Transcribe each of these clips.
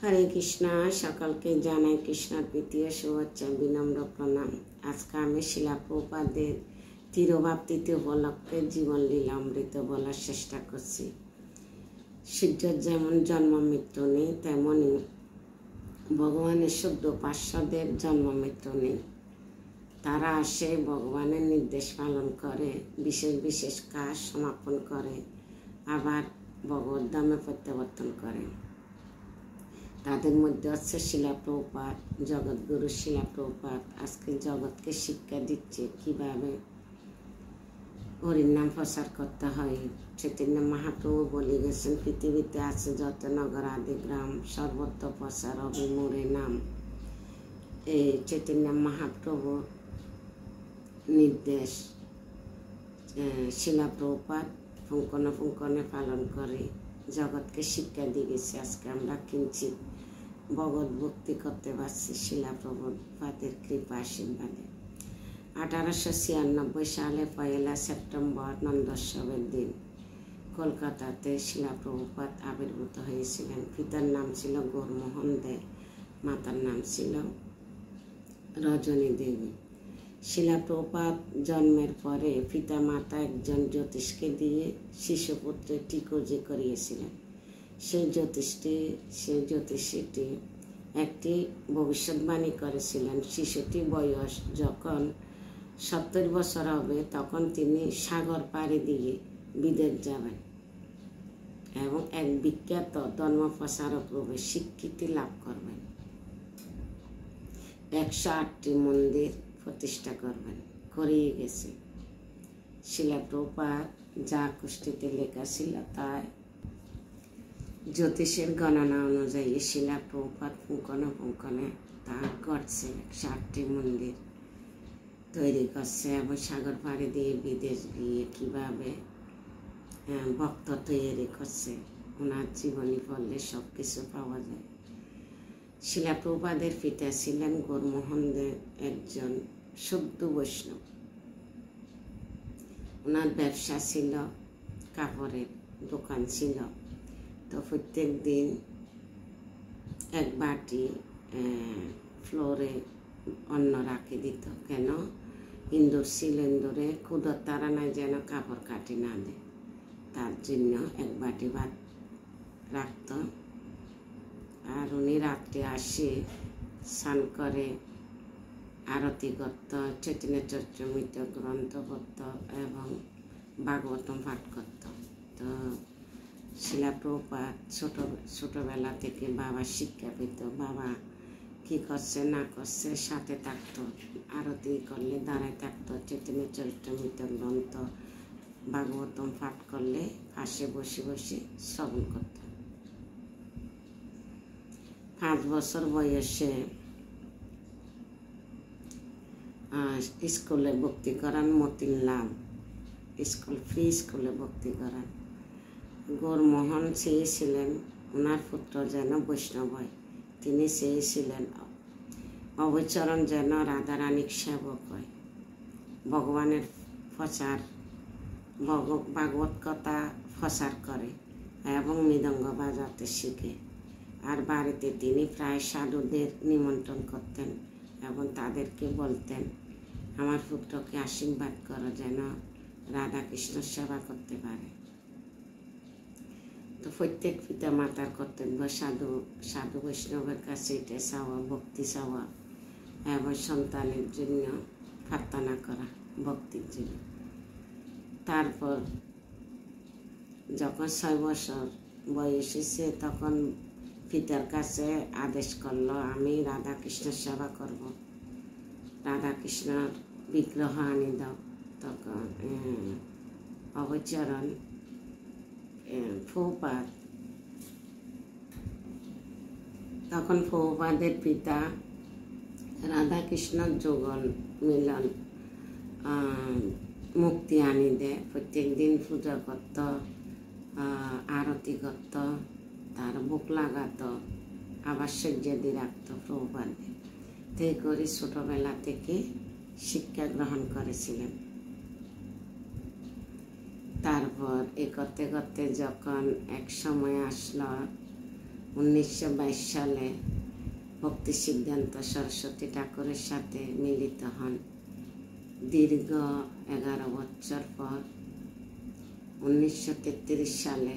হরে কৃষ্ণ। সকলকে জানাই কৃষ্ণের প্রীতীয় শুভেচ্ছা, বিনম্র প্রণাম। আজকে আমি শিলা প্রভুপাদের তিরোভাবতিথি উপলক্ষে জীবন লীলা অমৃত বলার চেষ্টা করছি। সূর্যের যেমন জন্ম মৃত্যু নেই, তেমনই ভগবানের শুদ্ধ পার্শ্বদের জন্ম মৃত্যু নেই। তারা আসে, ভগবানের নির্দেশ পালন করে, বিশেষ বিশেষ কাজ সমাপন করে, আবার ভগবত ধামে প্রত্যাবর্তন করে। তাদের মধ্যে হচ্ছে শিলা প্রভুপাদ, জগৎগুরু শিলা প্রভুপাদ। আজকে জগৎকে শিক্ষা দিচ্ছে কিভাবে হরির নাম প্রচার করতে হয়। চৈতন্য মহাপ্রভু বলে গেছেন, পৃথিবীতে আছে যত নগর আদি গ্রাম, সর্বত্র প্রচার হবে মোরে নাম। এই চৈতন্য মহাপ্রভু নির্দেশ শিলা প্রভুপাদ পুঙ্কনে পুঙ্কনে পালন করে জগৎকে শিক্ষা দিয়ে গেছে। আজকে আমরা কিঞ্চিত ভগবত ভক্তি করতে পারছি শিলা প্রভুপাদের কৃপা আশীর্বাদে। 1896 সালে 1 সেপ্টেম্বর নন্দোৎসবের দিন কলকাতাতে শিলা প্রভুপাদ আবির্ভূত হয়েছিলেন। পিতার নাম ছিল গৌরমোহন দে, মাতার নাম ছিল রজনী দেবী। শিলা প্রভুপাদ জন্মের পরে পিতা মাতা একজন জ্যোতিষকে দিয়ে শিশুপুত্রের টিকোজি করিয়েছিলেন। সেই জ্যোতিষীটি একটি ভবিষ্যৎবাণী করেছিলেন, শিশুটি বয়স যখন 70 বছর হবে তখন তিনি সাগর পাড়ি দিয়ে বিদেশ যাবেন এবং এক বিখ্যাত ধর্মপ্রচারক রূপে স্বীকৃতি লাভ করবেন। 108টি মন্দির প্রতিষ্ঠা করবেন, করিয়ে গেছে। শিলা প্রভুপাদ যা কুষ্টিতে লেখা ছিল তাই জ্যোতিষের গণনা অনুযায়ী শিলা প্রভুপাদ পুঙ্কনে পুঙ্কনে তা করছে। 108টি মন্দির তৈরি করছে এবং সাগর পাড়ি দিয়ে বিদেশ গিয়ে কিভাবে ভক্ত তৈরি করছে। ওনার জীবনী পড়লে সব কিছু পাওয়া যায়। শিলা প্রভুপাদের পিতা ছিলেন গৌরমোহন দেব, একজন শুদ্ধ বৈষ্ণব। ওনার ব্যবসা ছিল, কাপড়ের দোকান ছিল। তো প্রত্যেক দিন এক বাটি ফ্লোরে অন্ন রাখে দিত। কেন? ইন্দুর ছিল, ইন্দুরে ক্ষুধার তাড়নায় যেন কাপড় কাটি না দেয়, তার জন্য এক বাটি ভাত রাখত। আর উনি রাত্রে আসে, স্নান করে, আরতি করত, চৈতন্য চরিতামৃত গ্রন্থ পড়ত এবং ভাগবতম পাঠ করত। তো শিলা প্রভুপাদ ছোটবেলা থেকে বাবার শিক্ষা পেত। বাবা কি করছে না করছে সাথে থাকতো, আরতি করলে দাঁড়ায় থাকতো, চৈতন্য চরিতামৃত গ্রন্থ ভাগবতম পাঠ করলে পাশে বসে বসে শ্রবণ করত। 5 বছর বয়সে স্কুলে ভর্তি করান মতিলাল স্কুল, ফ্রি স্কুলে ভর্তি করান। গৌরমোহন চেয়েছিলেন ওনার পুত্র যেন বৈষ্ণব হয়। তিনি চেয়েছিলেন অবচরণ যেন রাধারানীর সেবক হয়, ভগবানের প্রচার, ভাগবত কথা প্রচার করে এবং মৃদঙ্গ বাজাতে শিখে। আর বাড়িতে তিনি প্রায় সাধুদের নিমন্ত্রণ করতেন এবং তাদেরকে বলতেন, আমার পুত্রকে আশীর্বাদ করো যেন রাধা কৃষ্ণ সেবা করতে পারে। তো প্রত্যেক পিতা মাতার কর্তব্য সাধু বৈষ্ণবের কাছে এটা চাওয়া, ভক্তি চাওয়া এবং সন্তানের জন্য প্রার্থনা করা ভক্তির জন্য। তারপর যখন 6 বছর বয়স হয়েছে তখন পিতার কাছে আদেশ করলো, আমি রাধা কৃষ্ণ সেবা করব, রাধা কৃষ্ণর বিগ্রহ আনি দাও। তখন অবচরণ প্রভুপাদ, তখন প্রভুপাদের পিতা রাধা কৃষ্ণর যুগল মিলন মুক্তি আনি দেয়। প্রত্যেক দিন পূজা করত, আরতি করত, তার বুক লাগাত, আবার সজ্জাদি রাখত প্রভুপাদে। তে করে ছোটবেলা থেকে শিক্ষা গ্রহণ করেছিলেন। তারপর এ করতে করতে যখন এক সময় আসলো 1922 সালে ভক্তি সিদ্ধান্ত সরস্বতী ঠাকুরের সাথে মিলিত হন। দীর্ঘ 11 বছর পর 1933 সালে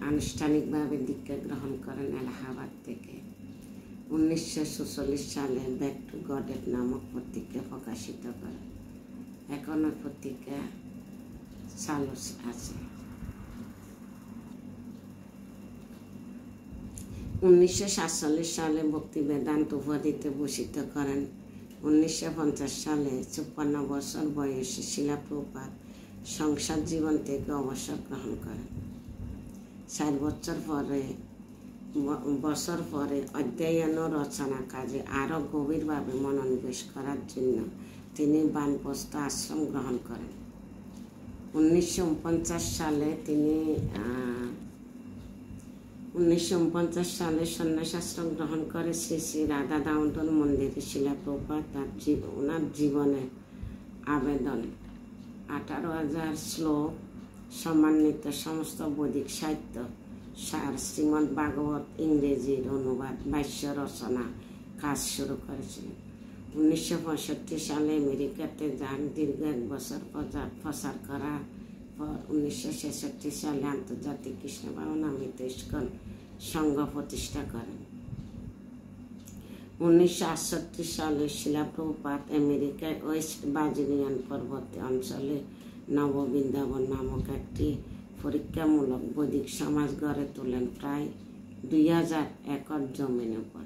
আনুষ্ঠানিকভাবে দীক্ষা গ্রহণ করেন এলাহাবাদ থেকে। 1946 সালে ব্যাক টু গডেড নামক পত্রিকা প্রকাশিত করেন। এখনো পত্রিকা চালু আছে। 1947 সালে ভক্তি বেদান্ত উপাধিতে ভূষিত করেন। 1950 সালে 54 বছর বয়সে শিলা প্রভুপাদ সংসার জীবন থেকে অবসর গ্রহণ করেন। 4 বছর পরে অধ্যয়ন ও রচনা কাজে আরও গভীরভাবে মনোনিবেশ করার জন্য তিনি বানপ্রস্থ আশ্রম গ্রহণ করেন। 1949 সালে সন্ন্যাসাশ্রম গ্রহণ করে শ্রী শ্রী রাধা দামোদর মন্দিরে শিলা প্রভুপাদ ওনার জীবনের আবেদন 18,000 শ্লোক সমন্বিত সমস্ত বৈদিক সাহিত্য সার শ্রীমদ্ ভাগবত ইংরেজির অনুবাদ ভাষ্য রচনা কাজ শুরু করেছিলেন। 1965 সালে আমেরিকাতে যান। দীর্ঘ 1 বছর প্রচার করার পর 1966 সালে আন্তর্জাতিক কৃষ্ণ ভাবনামৃত ইস্কন সংঘ প্রতিষ্ঠা করেন। 1968 সালে শিলা প্রভুপাদ আমেরিকার ওয়েস্ট ভার্জিনিয়ান পর্বত অঞ্চলে নববৃন্দাবন নামক একটি পরীক্ষামূলক বৈদিক সমাজ গড়ে তোলেন প্রায় 2000 একর জমির উপর।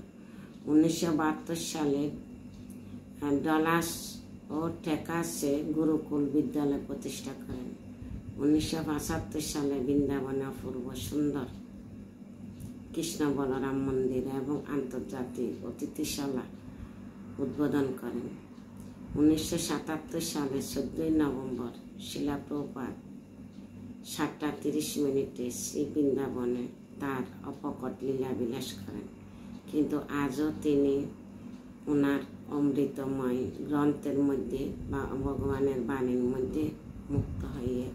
1972 সালে ডলাস ও টেক্সাসে গুরুকুল বিদ্যালয় প্রতিষ্ঠা করেন। 1975 সালে বৃন্দাবনে অপূর্ব সুন্দর কৃষ্ণ বলরাম মন্দির এবং আন্তর্জাতিক অতিথিশালা উদ্বোধন করেন। 1977 সালে 14 নভেম্বর শিলা প্রভুপাদ 7:30 শ্রী বৃন্দাবনে তার অপকট লীলা বিলাস করেন। কিন্তু আজও তিনি ওনার অমৃতময় গ্রন্থের মধ্যে বা ভগবানের বাণীর মধ্যে মুক্ত হয়ে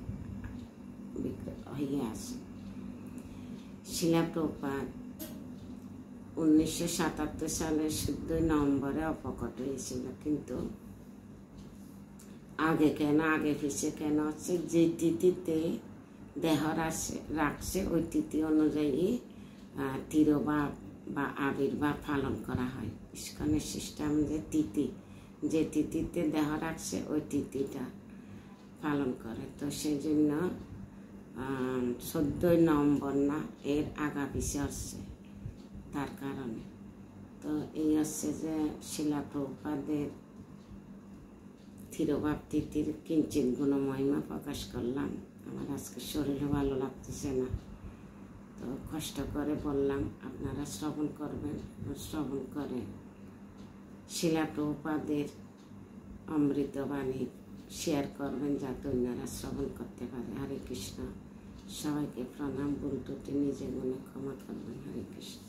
আছে। শিলা প্রভুপাদ 1977 সালের 14 নভেম্বরে অপকট হয়েছিল। কিন্তু আগে পিছিয়ে কেন হচ্ছে, যে তিথিতে দেহ রাখছে ওই তিথি অনুযায়ী তিরোভাব বা আবির্ভাব পালন করা হয়। ইস্কনের সিস্টেম যে তিথিতে দেহ রাখছে ওই তিথিটা পালন করে। তো সেই জন্য 14 নভেম্বর না, এর আগা পিছিয়ে হচ্ছে তার কারণে। তো এই হচ্ছে যে শিলা প্রভুপাদের তিরোভাব তিথির কিঞ্চিত গুণমহিমা প্রকাশ করলাম। আমার আজকে শরীরে ভালো লাগতেছে না, তো কষ্ট করে বললাম, আপনারা শ্রবণ করবেন। শ্রবণ করে শিলা প্রভুপাদের অমৃতবাণী শেয়ার করবেন যাতে অন্যরা শ্রবণ করতে পারে। হরে কৃষ্ণ। সবাইকে প্রণাম। ভুল ত্রুটি নিজে গুণে ক্ষমা করবেন। হরে কৃষ্ণ।